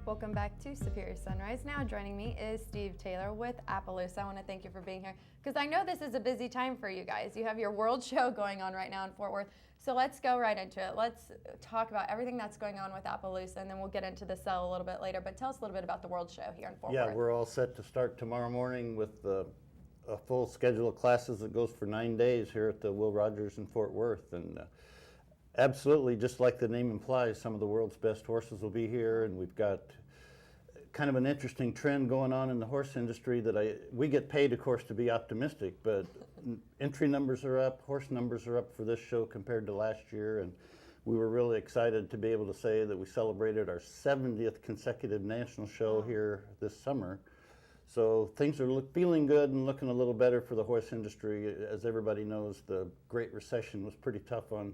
Welcome back to Superior Sunrise. Now joining me is Steve Taylor with Appaloosa. I want to thank you for being here because I know this is a busy time for you guys. You have your World Show going on right now in Fort Worth. So let's go right into it. Let's talk about everything that's going on with Appaloosa, and then we'll get into the sale a little bit later. But tell us a little bit about the World Show here in Fort Worth. Yeah, we're all set to start tomorrow morning with a full schedule of classes that goes for 9 days here at the Will Rogers in Fort Worth. And absolutely, just like the name implies, some of the world's best horses will be here, and we've got kind of an interesting trend going on in the horse industry that we get paid, of course, to be optimistic, but entry numbers are up, horse numbers are up for this show compared to last year, and we were really excited to be able to say that we celebrated our 70th consecutive national show here this summer. So things are feeling good and looking a little better for the horse industry. As everybody knows, the Great Recession was pretty tough on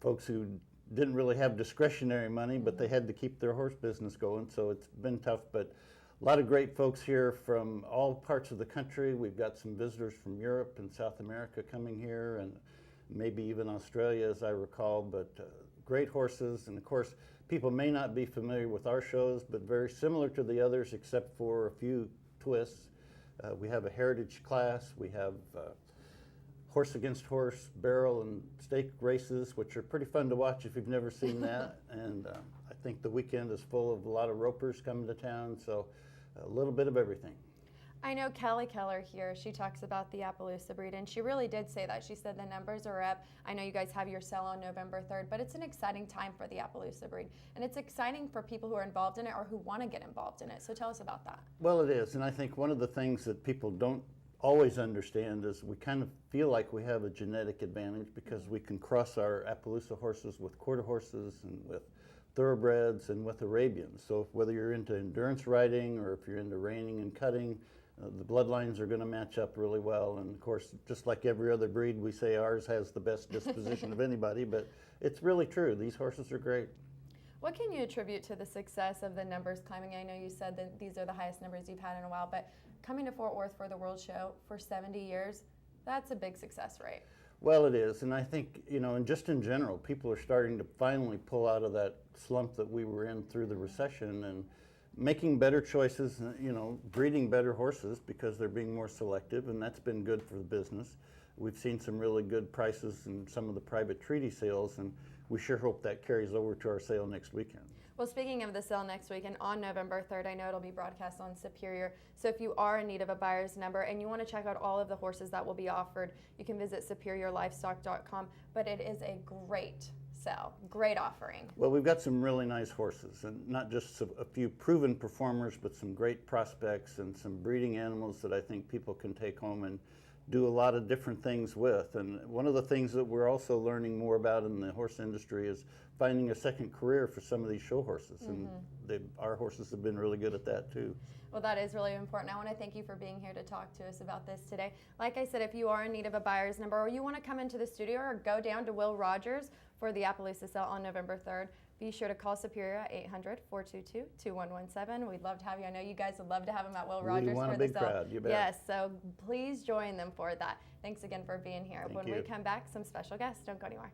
folks who didn't really have discretionary money, but they had to keep their horse business going, so it's been tough. But a lot of great folks here from all parts of the country. We've got some visitors from Europe and South America coming here, and maybe even Australia, as I recall. But great horses, and of course, people may not be familiar with our shows, but very similar to the others, except for a few twists. We have a heritage class. We have horse against horse, barrel and stake races, which are pretty fun to watch if you've never seen that. And I think the weekend is full of a lot of ropers coming to town, so a little bit of everything. I know Kelly Keller here, she talks about the Appaloosa breed, and she really did say that. She said the numbers are up. I know you guys have your sale on November 3rd, but it's an exciting time for the Appaloosa breed. And it's exciting for people who are involved in it or who want to get involved in it. So tell us about that. Well, it is, and I think one of the things that people don't always understand is we kind of feel like we have a genetic advantage because we can cross our Appaloosa horses with quarter horses and with thoroughbreds and with Arabians. So whether you're into endurance riding or if you're into reining and cutting, the bloodlines are going to match up really well. And of course, just like every other breed, we say ours has the best disposition of anybody, but it's really true. These horses are great. What can you attribute to the success of the numbers climbing? I know you said that these are the highest numbers you've had in a while, but coming to Fort Worth for the World Show for 70 years, that's a big success rate. Well, it is, and I think, and just in general, people are starting to finally pull out of that slump that we were in through the recession and making better choices, breeding better horses because they're being more selective, and that's been good for the business. We've seen some really good prices in some of the private treaty sales, and we sure hope that carries over to our sale next weekend. Well, speaking of the sale next weekend, on November 3rd, I know it'll be broadcast on Superior. So if you are in need of a buyer's number and you want to check out all of the horses that will be offered, you can visit superiorlivestock.com. But it is a great sale, great offering. Well, we've got some really nice horses, and not just a few proven performers, but some great prospects and some breeding animals that I think people can take home and do a lot of different things with. And one of the things that we're also learning more about in the horse industry is finding a second career for some of these show horses. And our horses have been really good at that too. Well, that is really important. I want to thank you for being here to talk to us about this today. Like I said, if you are in need of a buyer's number or you want to come into the studio or go down to Will Rogers for the Appaloosa sale on November 3rd, be sure to call Superior at 800-422-2117. We'd love to have you. I know you guys would love to have him at Will Rogers we want for a big the sale. Crowd, you bet. Yes, so please join them for that. Thanks again for being here. Thank when you. we come back, some special guests. Don't go anywhere.